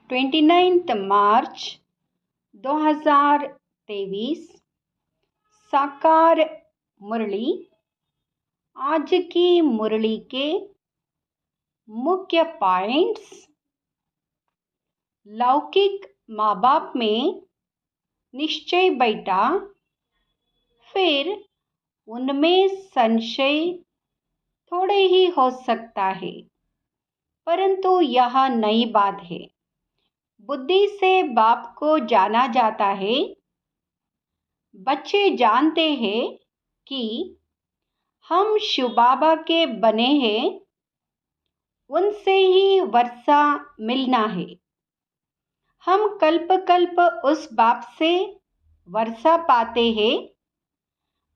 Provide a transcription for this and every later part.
29 मार्च 2023 साकार मुरली। आज की मुरली के मुख्य पॉइंट्स। लौकिक माँ बाप में निश्चय बैठा, फिर उनमें संशय थोड़े ही हो सकता है, परंतु यह नई बात है। बुद्धि से बाप को जाना जाता है। बच्चे जानते हैं कि हम शिव बाबा के बने हैं, उनसे ही वर्षा मिलना है। हम कल्प कल्प उस बाप से वर्षा पाते हैं।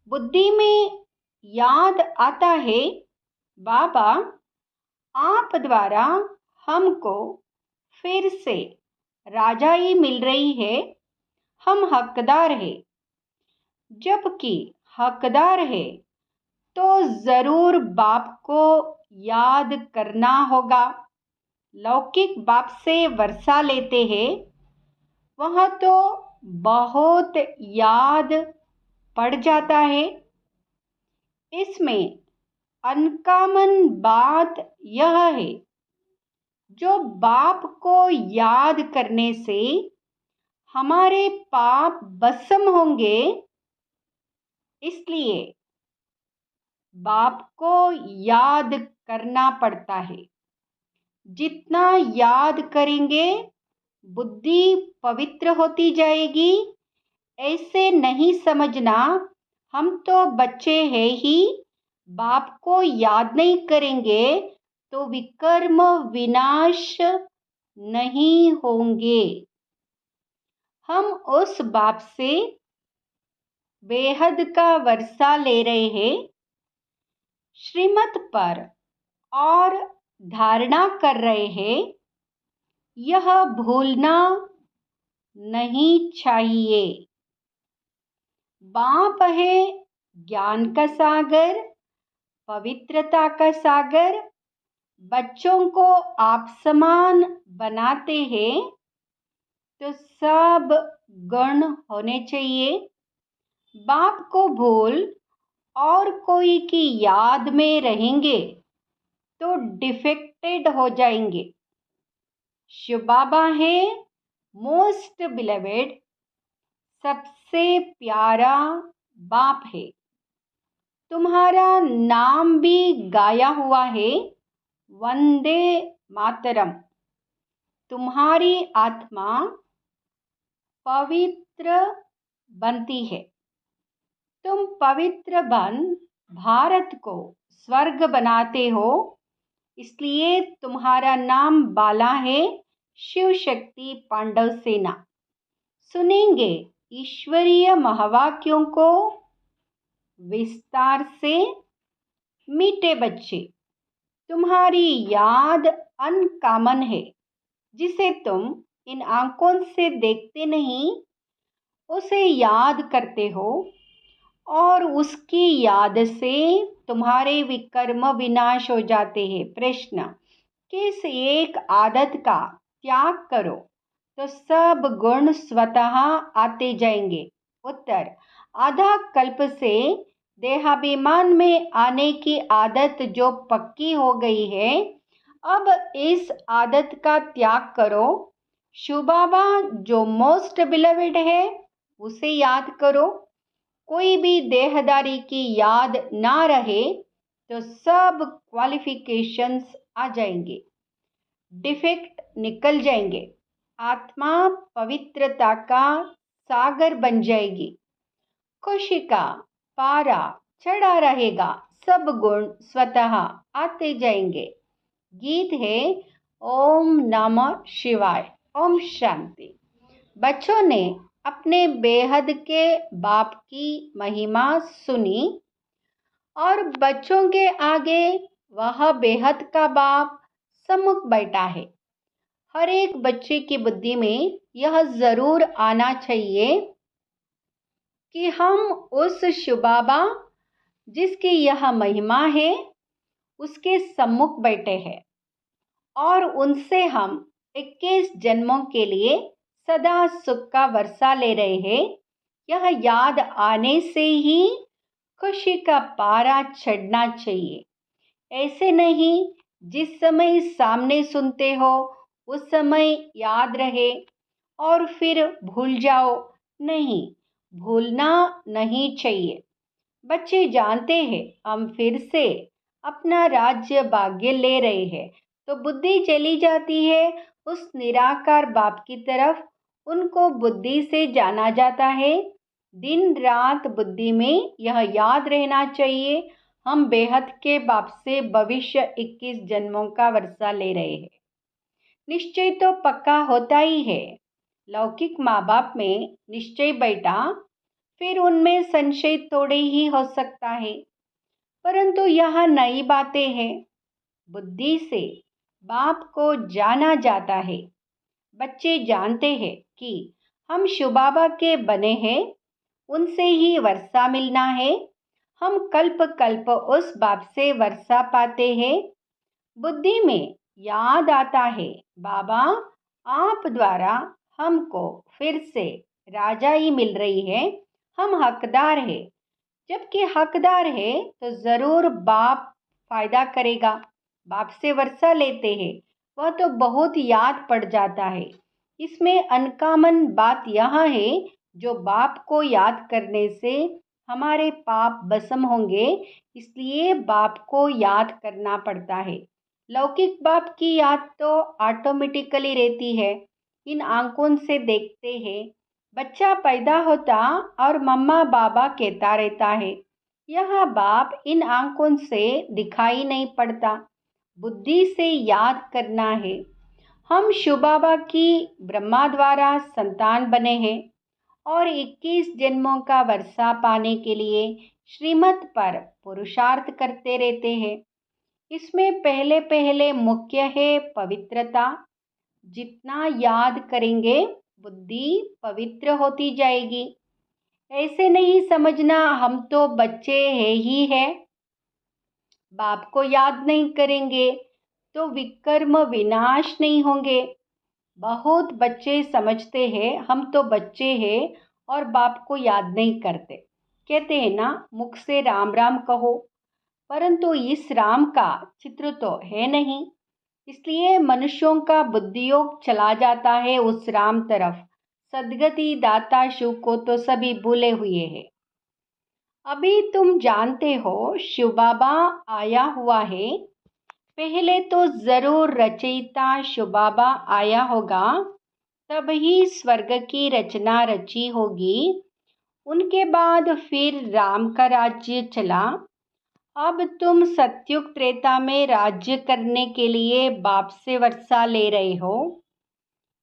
बुद्धि में याद आता है, बाबा आप द्वारा हमको फिर से राजाई मिल रही है, हम हकदार हैं। जबकि हकदार है तो जरूर बाप को याद करना होगा। लौकिक बाप से वर्षा लेते हैं, वह तो बहुत याद पड़ जाता है। इसमें अनकॉमन बात यह है, जो बाप को याद करने से हमारे पाप भस्म होंगे, इसलिए बाप को याद करना पड़ता है। जितना याद करेंगे बुद्धि पवित्र होती जाएगी। ऐसे नहीं समझना हम तो बच्चे हैं ही, बाप को याद नहीं करेंगे तो विकर्म विनाश नहीं होंगे। हम उस बाप से बेहद का वर्षा ले रहे हैं। श्रीमत पर और धारणा कर रहे हैं, यह भूलना नहीं चाहिए। बाप है ज्ञान का सागर, पवित्रता का सागर। बच्चों को आप समान बनाते हैं तो सब गुण होने चाहिए। बाप को भूल और कोई की याद में रहेंगे तो डिफेक्टेड हो जाएंगे। शिव बाबा है मोस्ट बिलवेड, सबसे प्यारा बाप है। तुम्हारा नाम भी गाया हुआ है, वंदे मातरम। तुम्हारी आत्मा पवित्र बनती है। तुम पवित्र बन भारत को स्वर्ग बनाते हो, इसलिए तुम्हारा नाम बाला है, शिव शक्ति पांडव सेना। सुनेंगे ईश्वरीय महावाक्यों को विस्तार से। मीठे बच्चे, तुम्हारी याद अनकॉमन है, जिसे तुम इन आंखों से देखते नहीं, उसे याद करते हो और उसकी याद से तुम्हारे विकर्म विनाश हो जाते हैं। प्रश्न, किस एक आदत का त्याग करो तो सब गुण स्वतः आते जाएंगे? उत्तर, आधा कल्प से देहाभिमान में आने की आदत जो पक्की हो गई है, अब इस आदत का त्याग करो। शिव बाबा जो मोस्ट बिलवेड है उसे याद करो। कोई भी देहदारी की याद ना रहे तो सब क्वालिफिकेशंस आ जाएंगे, डिफेक्ट निकल जाएंगे। आत्मा पवित्रता का सागर बन जाएगी। खुशी का पारा चढ़ा रहेगा, सब गुण स्वतः आते जाएंगे। गीत है ओम नमः शिवाय। ओम शांति। बच्चों ने अपने बेहद के बाप की महिमा सुनी और बच्चों के आगे वह बेहद का बाप सम्मुख बैठा है। हर एक बच्चे की बुद्धि में यह जरूर आना चाहिए कि हम उस शिव बाबा जिसकी यह महिमा है उसके सम्मुख बैठे हैं और उनसे हम 21 जन्मों के लिए सदा सुख का वर्षा ले रहे हैं। यह याद आने से ही खुशी का पारा चढ़ना चाहिए। ऐसे नहीं जिस समय सामने सुनते हो उस समय याद रहे और फिर भूल जाओ। नहीं, भूलना नहीं चाहिए। बच्चे जानते हैं हम फिर से अपना राज्य भाग्य ले रहे हैं, तो बुद्धि चली जाती है उस निराकार बाप की तरफ। उनको बुद्धि से जाना जाता है। दिन रात बुद्धि में यह याद रहना चाहिए, हम बेहद के बाप से भविष्य 21 जन्मों का वर्षा ले रहे हैं। निश्चय तो पक्का होता ही है। लौकिक माँ बाप में निश्चय बैठा, फिर उनमें संशय थोड़े ही हो सकता है। परंतु यह नई बातें हैं। बुद्धि से बाप को जाना जाता है। बच्चे जानते हैं कि हम शिव बाबा के बने हैं, उनसे ही वर्षा मिलना है। हम कल्प कल्प उस बाप से वर्षा पाते हैं। बुद्धि में याद आता है, बाबा आप द्वारा हमको फिर से राजाई मिल रही है, हम हकदार हैं। जबकि हकदार है तो ज़रूर बाप फायदा करेगा। बाप से वर्षा लेते हैं, वह तो बहुत याद पड़ जाता है। इसमें अनकॉमन बात यह है, जो बाप को याद करने से हमारे पाप भस्म होंगे, इसलिए बाप को याद करना पड़ता है। लौकिक बाप की याद तो ऑटोमेटिकली रहती है। इन आंखों से देखते हैं। बच्चा पैदा होता और मम्मा बाबा कहता रहता है। यह बाप इन आंखों से दिखाई नहीं पड़ता। बुद्धि से याद करना है। हम शिव बाबा की ब्रह्मा द्वारा संतान बने हैं और 21 जन्मों का वर्षा पाने के लिए श्रीमत पर पुरुषार्थ करते रहते हैं। इसमें पहले पहले मुख्य है पवित्रता। जितना याद करेंगे बुद्धि पवित्र होती जाएगी। ऐसे नहीं समझना हम तो बच्चे हैं ही हैं, बाप को याद नहीं करेंगे तो विकर्म विनाश नहीं होंगे। बहुत बच्चे समझते हैं हम तो बच्चे हैं और बाप को याद नहीं करते। कहते हैं ना, मुख से राम राम कहो, परंतु इस राम का चित्र तो है नहीं। इसलिए मनुष्यों का बुद्धियोग चला जाता है उस राम तरफ। सदगति दाता शिव को तो सभी भूले हुए हैं। अभी तुम जानते हो शिव बाबा आया हुआ है। पहले तो जरूर रचयिता शिव बाबा आया होगा, तब ही स्वर्ग की रचना रची होगी। उनके बाद फिर राम का राज्य चला। अब तुम सत्युग त्रेता में राज्य करने के लिए बाप से वर्षा ले रहे हो।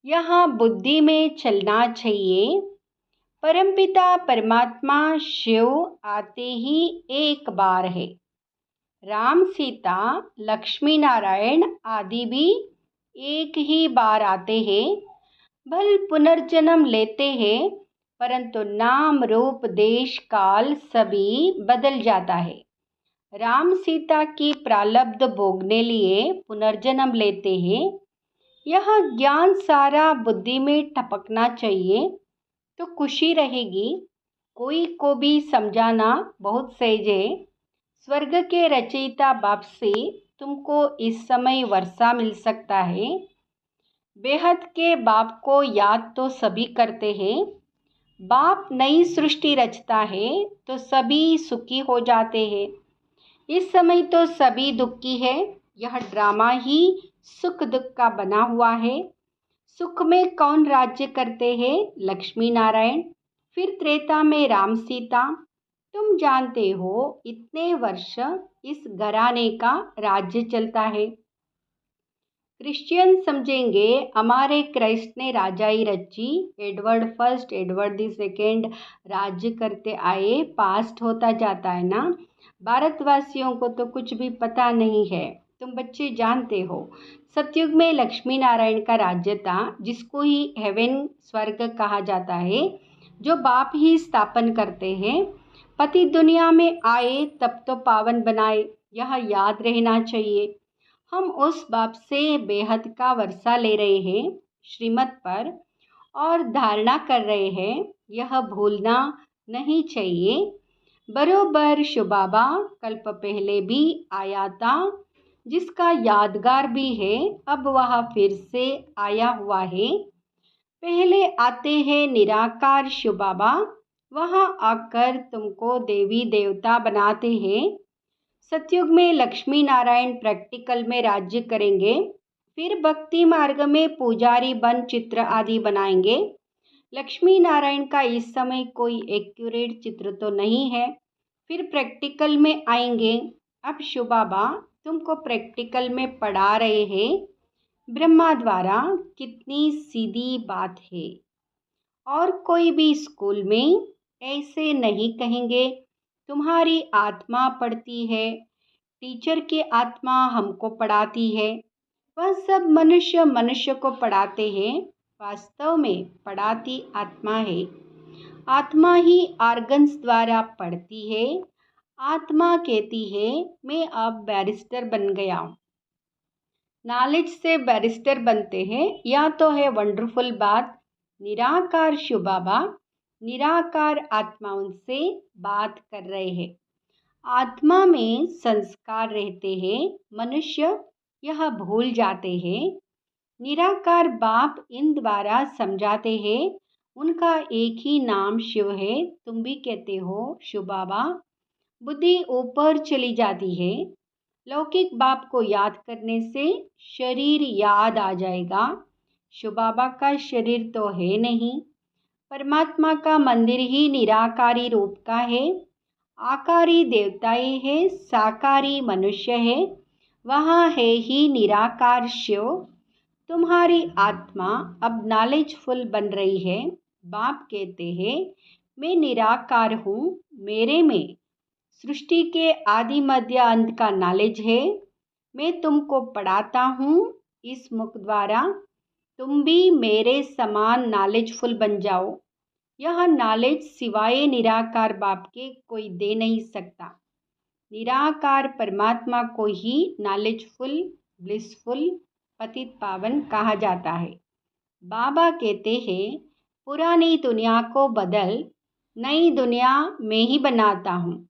यहाँ बुद्धि में चलना चाहिए। परमपिता परमात्मा शिव आते ही एक बार है। राम सीता लक्ष्मी नारायण आदि भी एक ही बार आते हैं। भल पुनर्जन्म लेते हैं, परंतु नाम रूप देश काल सभी बदल जाता है। राम सीता की प्रारब्ध भोगने लिए पुनर्जन्म लेते हैं। यह ज्ञान सारा बुद्धि में टपकना चाहिए तो खुशी रहेगी। कोई को भी समझाना बहुत सहज है। स्वर्ग के रचयिता बाप से तुमको इस समय वर्षा मिल सकता है। बेहद के बाप को याद तो सभी करते हैं। बाप नई सृष्टि रचता है तो सभी सुखी हो जाते हैं। इस समय तो सभी दुखी है। यह ड्रामा ही सुख दुख का बना हुआ है। सुख में कौन राज्य करते हैं? लक्ष्मी नारायण। फिर त्रेता में राम सीता। तुम जानते हो इतने वर्ष इस घराने का राज्य चलता है। क्रिश्चियन समझेंगे हमारे क्राइस्ट ने राजाई रची। Edward first Edward the second राज्य करते आए, पास्ट होता जाता है ना। भारतवासियों को तो कुछ भी पता नहीं है। तुम बच्चे जानते हो सतयुग में लक्ष्मी नारायण का राज्य था, जिसको ही हेवन स्वर्ग कहा जाता है, जो बाप ही स्थापन करते हैं। पति दुनिया में आए तब तो पावन बनाए, यह याद रहना चाहिए। हम उस बाप से बेहद का वर्षा ले रहे हैं श्रीमत पर और धारणा कर रहे हैं, यह भूलना नहीं चाहिए। बरोबर शुबाबा कल्प पहले भी आया था, जिसका यादगार भी है, अब वह फिर से आया हुआ है। पहले आते हैं निराकार शुबाबा, वहाँ आकर तुमको देवी देवता बनाते हैं। सतयुग में लक्ष्मी नारायण प्रैक्टिकल में राज्य करेंगे, फिर भक्ति मार्ग में पुजारी बन चित्र आदि बनाएंगे। लक्ष्मी नारायण का इस समय कोई एक्यूरेट चित्र तो नहीं है, फिर प्रैक्टिकल में आएंगे। अब शुबाबा तुमको प्रैक्टिकल में पढ़ा रहे हैं ब्रह्मा द्वारा, कितनी सीधी बात है। और कोई भी स्कूल में ऐसे नहीं कहेंगे तुम्हारी आत्मा पढ़ती है, टीचर की आत्मा हमको पढ़ाती है। वह सब मनुष्य मनुष्य को पढ़ाते हैं, वास्तव में पढ़ाती आत्मा है। आत्मा ही आर्गन्स द्वारा पढ़ती है। आत्मा कहती है मैं अब बैरिस्टर बन गया हूँ। नॉलेज से बैरिस्टर बनते हैं, या तो है वंडरफुल बात। निराकार शुबाबा निराकार आत्माओं से बात कर रहे हैं। आत्मा में संस्कार रहते हैं, मनुष्य यह भूल जाते हैं। निराकार बाप इन द्वारा समझाते हैं, उनका एक ही नाम शिव है। तुम भी कहते हो शुबाबा। बुद्धि ऊपर चली जाती है। लौकिक बाप को याद करने से शरीर याद आ जाएगा। शुबाबा का शरीर तो है नहीं। परमात्मा का मंदिर ही निराकारी रूप का है। आकारी देवताएं है, साकारी मनुष्य है, वहाँ है ही निराकार शिव। तुम्हारी आत्मा अब नॉलेजफुल बन रही है। बाप कहते हैं मैं निराकार हूँ, मेरे में सृष्टि के आदि मध्य अंत का नॉलेज है। मैं तुमको पढ़ाता हूँ इस मुख द्वारा, तुम भी मेरे समान नॉलेजफुल बन जाओ। यह नॉलेज सिवाय निराकार बाप के कोई दे नहीं सकता। निराकार परमात्मा को ही नॉलेजफुल, ब्लिसफुल, पतित पावन कहा जाता है। बाबा कहते हैं पुरानी दुनिया को बदल, नई दुनिया में ही बनाता हूँ।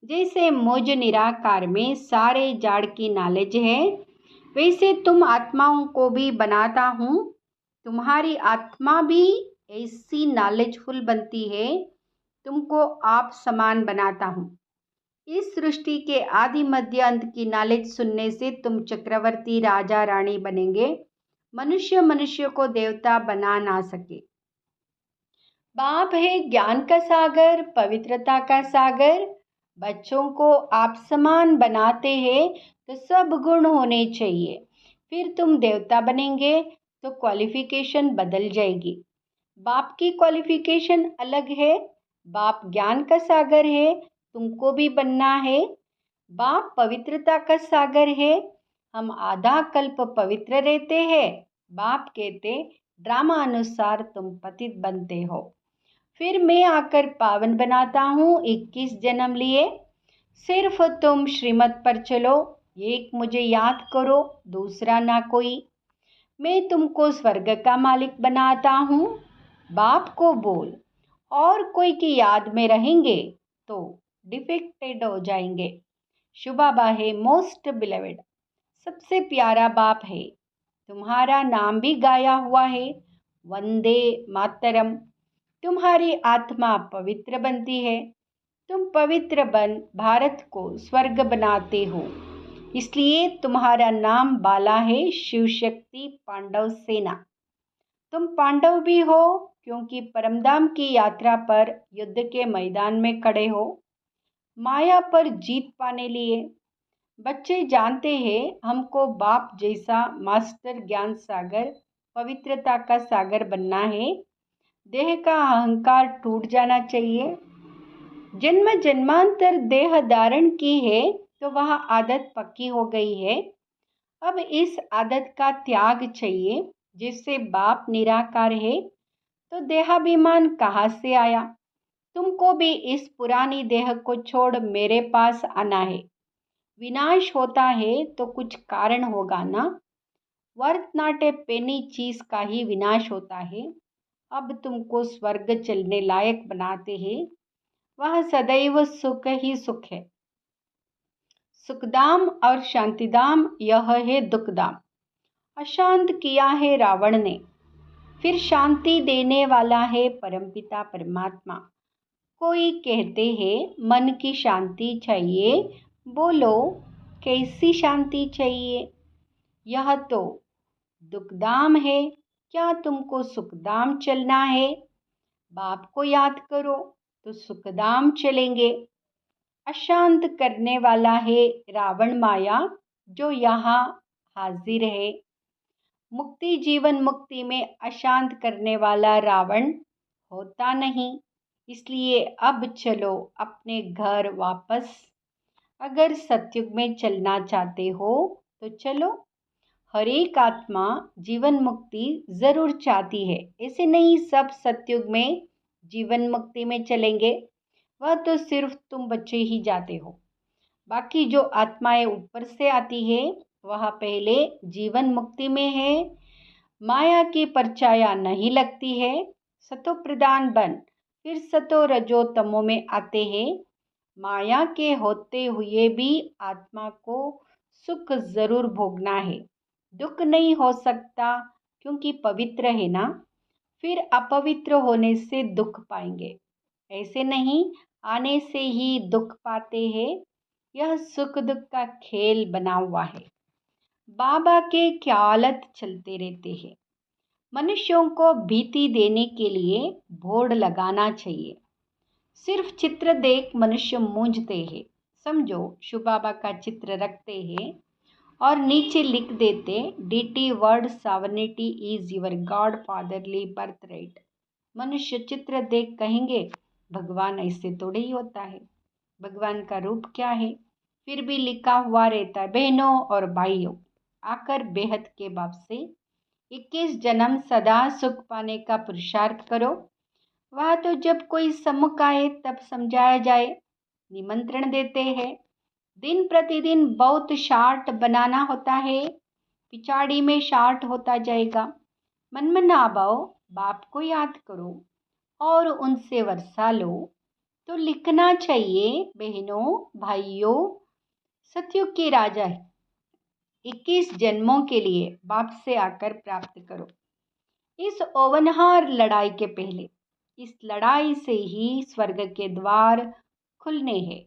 जैसे मुझ निराकार में सारे जाड़ की नॉलेज है, वैसे तुम आत्माओं को भी बनाता हूँ। तुम्हारी आत्मा भी ऐसी नॉलेजफुल बनती है, तुमको आप समान बनाता हूँ। इस सृष्टि के आदि मध्य अंत की नॉलेज सुनने से तुम चक्रवर्ती राजा रानी बनेंगे। मनुष्य मनुष्य को देवता बना ना सके। बाप है ज्ञान का सागर, पवित्रता का सागर। बच्चों को आप समान बनाते हैं तो सब गुण होने चाहिए, फिर तुम देवता बनेंगे तो क्वालिफिकेशन बदल जाएगी। बाप की क्वालिफिकेशन अलग है। बाप ज्ञान का सागर है, तुमको भी बनना है। बाप पवित्रता का सागर है, हम आधा कल्प पवित्र रहते हैं। बाप कहते ड्रामा अनुसार तुम पतित बनते हो, फिर मैं आकर पावन बनाता हूँ। 21 जन्म लिए सिर्फ तुम श्रीमत पर चलो, एक मुझे याद करो, दूसरा ना कोई। मैं तुमको स्वर्ग का मालिक बनाता हूँ। बाप को बोल, और कोई की याद में रहेंगे तो डिफेक्टेड हो जाएंगे। शुबाबा है मोस्ट बिलवेड, सबसे प्यारा बाप है। तुम्हारा नाम भी गाया हुआ है, वंदे मातरम। तुम्हारी आत्मा पवित्र बनती है, तुम पवित्र बन भारत को स्वर्ग बनाते हो। इसलिए तुम्हारा नाम बाला है, शिव शक्ति पांडव सेना। तुम पांडव भी हो क्योंकि परमधाम की यात्रा पर युद्ध के मैदान में खड़े हो, माया पर जीत पाने लिए। बच्चे जानते हैं हमको बाप जैसा मास्टर ज्ञान सागर, पवित्रता का सागर बनना है। देह का अहंकार टूट जाना चाहिए। जन्म जन्मांतर देह धारण की है तो वह आदत पक्की हो गई है। अब इस आदत का त्याग चाहिए। जिससे बाप निराकार है तो देहाभिमान कहाँ से आया। तुमको भी इस पुरानी देह को छोड़ मेरे पास आना है। विनाश होता है तो कुछ कारण होगा ना। वर्थ नॉट ए पेनी चीज का ही विनाश होता है। अब तुमको स्वर्ग चलने लायक बनाते हैं, वह सदैव सुख ही सुख है। सुखदाम और शांतिदाम यह है दुखदाम। अशांत किया है रावण ने, फिर शांति देने वाला है परमपिता परमात्मा। कोई कहते हैं मन की शांति चाहिए, बोलो कैसी शांति चाहिए? यह तो दुखदाम है, क्या तुमको सुखदाम चलना है? बाप को याद करो तो सुखदाम चलेंगे। अशांत करने वाला है रावण माया, जो यहाँ हाजिर है। मुक्ति जीवन मुक्ति में अशांत करने वाला रावण होता नहीं। इसलिए अब चलो अपने घर वापस। अगर सतयुग में चलना चाहते हो तो चलो। हर एक आत्मा जीवन मुक्ति जरूर चाहती है, ऐसे नहीं सब सतयुग में जीवन मुक्ति में चलेंगे। वह तो सिर्फ तुम बच्चे ही जाते हो। बाकी जो आत्माएं ऊपर से आती है वह पहले जीवन मुक्ति में है। माया की परछाया नहीं लगती है। सतो प्रधान बन फिर सतो रजो तमो में आते हैं। माया के होते हुए भी आत्मा को सुख जरूर भोगना है। दुख नहीं हो सकता क्योंकि पवित्र है ना। फिर अपवित्र होने से दुख पाएंगे। ऐसे नहीं आने से ही दुख पाते हैं। यह सुख दुख का खेल बना हुआ है। बाबा के ख्यालत चलते रहते हैं। मनुष्यों को भीति देने के लिए बोर्ड लगाना चाहिए। सिर्फ चित्र देख मनुष्य मूंझते हैं। समझो शिव बाबा का चित्र रखते हैं और नीचे लिख देते डीटी word sovereignty is your god fatherly birthright. मनुष्य चित्र देख कहेंगे भगवान ऐसे थोड़े ही होता है, भगवान का रूप क्या है? फिर भी लिखा हुआ रहता है बहनों और भाइयों, आकर बेहद के बाप से 21 जन्म सदा सुख पाने का पुरुषार्थ करो। वह तो जब कोई सम्मुख आए तब समझाया जाए। निमंत्रण देते हैं। दिन प्रतिदिन बहुत शार्ट बनाना होता है। पिछाड़ी में शार्ट होता जाएगा। मन में ना भाओ, बाप को याद करो और उनसे वर्षा लो। तो लिखना चाहिए बहनों भाइयों, सतयुग के राजा है। 21 जन्मों के लिए बाप से आकर प्राप्त करो। इस ओवनहार लड़ाई के पहले, इस लड़ाई से ही स्वर्ग के द्वार खुलने हैं।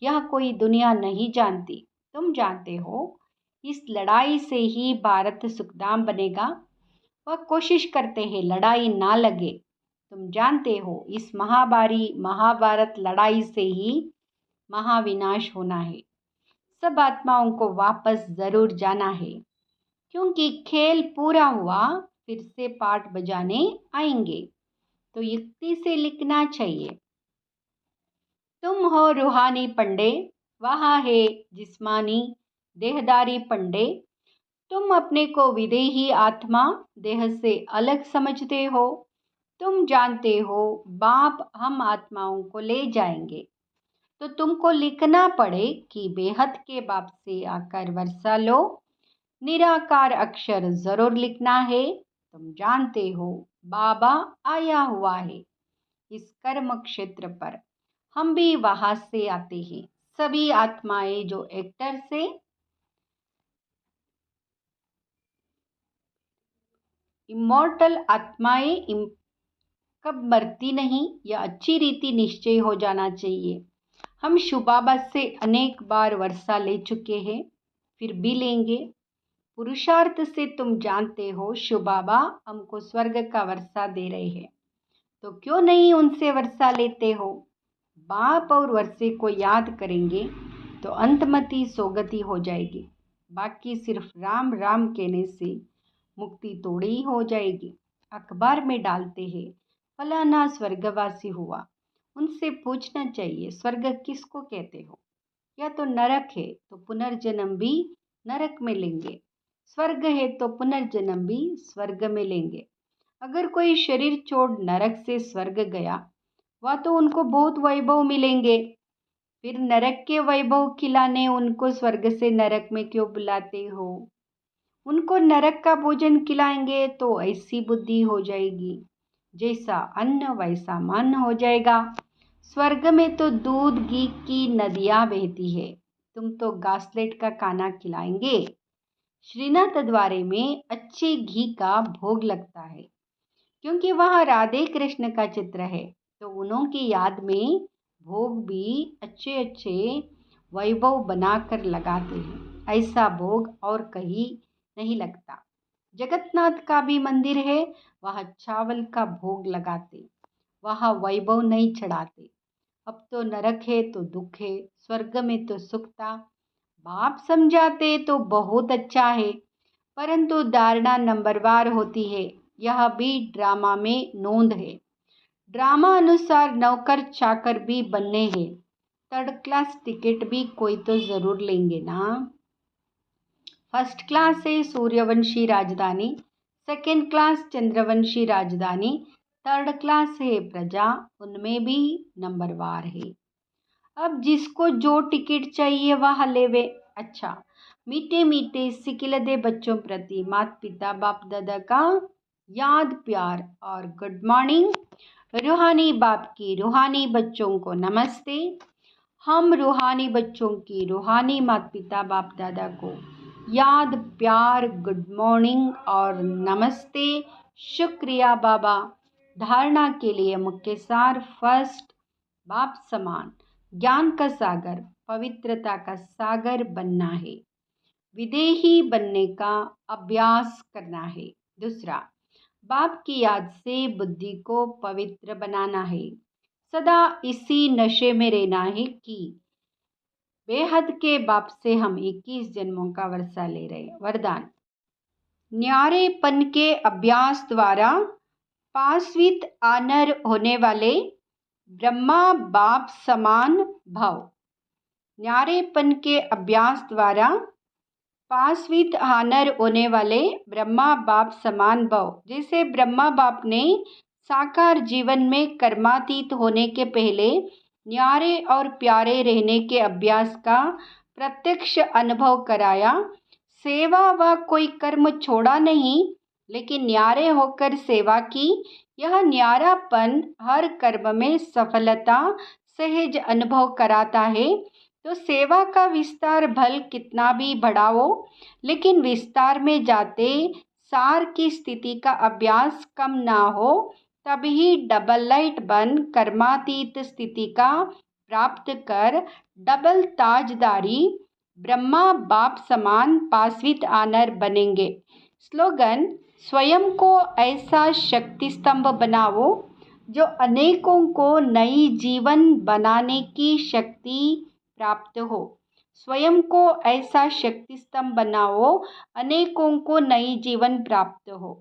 यह कोई दुनिया नहीं जानती, तुम जानते हो। इस लड़ाई से ही भारत सुखधाम बनेगा। वह कोशिश करते हैं लड़ाई ना लगे। तुम जानते हो इस महाभारी महाभारत लड़ाई से ही महाविनाश होना है। सब आत्माओं को वापस जरूर जाना है, क्योंकि खेल पूरा हुआ फिर से पाठ बजाने आएंगे। तो युक्ति से लिखना चाहिए। तुम हो रूहानी पंडे, वहाँ है जिस्मानी देहदारी पंडे। तुम अपने को विदेही आत्मा देह से अलग समझते हो। तुम जानते हो बाप हम आत्माओं को ले जाएंगे। तो तुमको लिखना पड़े कि बेहद के बाप से आकर वर्षा लो। निराकार अक्षर जरूर लिखना है। तुम जानते हो बाबा आया हुआ है इस कर्म क्षेत्र पर। हम भी वहां से आते हैं। सभी आत्माएं जो एक्टर से इमोर्टल आत्माएं कब मरती नहीं, यह अच्छी रीति निश्चय हो जाना चाहिए। हम शुबाबा से अनेक बार वर्षा ले चुके हैं, फिर भी लेंगे। पुरुषार्थ से तुम जानते हो शिव बाबा हमको स्वर्ग का वर्षा दे रहे हैं, तो क्यों नहीं उनसे वर्षा लेते हो? बाप और वर्षे को याद करेंगे तो अंतमति सोगति हो जाएगी। बाकी सिर्फ राम राम कहने से मुक्ति थोड़ी हो जाएगी। अखबार में डालते हैं फलाना स्वर्गवासी हुआ। उनसे पूछना चाहिए स्वर्ग किसको कहते हो? या तो नरक है तो पुनर्जन्म भी नरक में लेंगे, स्वर्ग है तो पुनर्जन्म भी स्वर्ग में लेंगे। अगर कोई शरीर छोड़ नरक से स्वर्ग गया, वह तो उनको बहुत वैभव मिलेंगे। फिर नरक के वैभव खिलाने उनको स्वर्ग से नरक में क्यों बुलाते हो? उनको नरक का भोजन खिलाएंगे तो ऐसी बुद्धि हो जाएगी, जैसा अन्न वैसा मन हो जाएगा। स्वर्ग में तो दूध घी की नदियां बहती है, तुम तो घासलेट का खाना खिलाएंगे। श्रीनाथ द्वारे में अच्छे घी का भोग लगता है, क्योंकि वहाँ राधे कृष्ण का चित्र है, तो उन्हों की याद में भोग भी अच्छे अच्छे वैभव बनाकर लगाते हैं। ऐसा भोग और कहीं नहीं लगता। जगन्नाथ का भी मंदिर है, वहाँ चावल का भोग लगाते, वहाँ वैभव नहीं चढ़ाते। अब तो नरक है तो दुख है, स्वर्ग में तो सुख था। बाप समझाते तो बहुत अच्छा है, परंतु धारणा नंबरवार होती है। यह भी ड्रामा में नोंद है। ड्रामा अनुसार नौकर चाकर भी बनने हैं। थर्ड क्लास टिकट भी कोई तो जरूर लेंगे ना। फर्स्ट क्लास है सूर्यवंशी राजधानी, सेकंड क्लास चंद्रवंशी राजधानी, थर्ड क्लास है प्रजा, उनमें भी नंबरवार है। अब जिसको जो टिकट चाहिए वह लेवे। अच्छा, मीठे मीठे सिकिलदे बच्चों प्रति माता पिता बाप दादा का याद प्यार और गुड मॉर्निंग। रूहानी बाप की रूहानी बच्चों को नमस्ते। हम रूहानी बच्चों की रूहानी माता पिता बाप दादा को याद प्यार गुड मॉर्निंग और नमस्ते। शुक्रिया बाबा। धारणा के लिए मुख्य सार फर्स्ट, बाप समान ज्ञान का सागर पवित्रता का सागर बनना है, विदेही बनने का अभ्यास करना है। दूसरा, बाप की याद से बुद्धि को पवित्र बनाना है, सदा इसी नशे में रहना है कि बेहद के बाप से हम 21 जन्मों का वर्षा ले रहे। वरदान, न्यारेपन के अभ्यास द्वारा पासवित आनर होने वाले ब्रह्मा बाप समान भाव। न्यारेपन के अभ्यास द्वारा पासवित आनर होने वाले ब्रह्मा बाप समान भाव। जैसे ब्रह्मा बाप ने साकार जीवन में कर्मातीत होने के पहले न्यारे और प्यारे रहने के अभ्यास का प्रत्यक्ष अनुभव कराया। सेवा व कोई कर्म छोड़ा नहीं, लेकिन न्यारे होकर सेवा की। यह न्यारापन हर कर्म में सफलता सहज अनुभव कराता है। तो सेवा का विस्तार भल कितना भी बढ़ाओ, लेकिन विस्तार में जाते सार की स्थिति का अभ्यास कम ना हो, तभी डबल लाइट बन कर्मातीत स्थिति का प्राप्त कर डबल ताजदारी ब्रह्मा बाप समान पासवित आनर बनेंगे। स्लोगन, स्वयं को ऐसा शक्ति स्तंभ बनाओ जो अनेकों को नई जीवन बनाने की शक्ति प्राप्त हो। स्वयं को ऐसा शक्ति स्तंभ बनाओ, अनेकों को नई जीवन प्राप्त हो।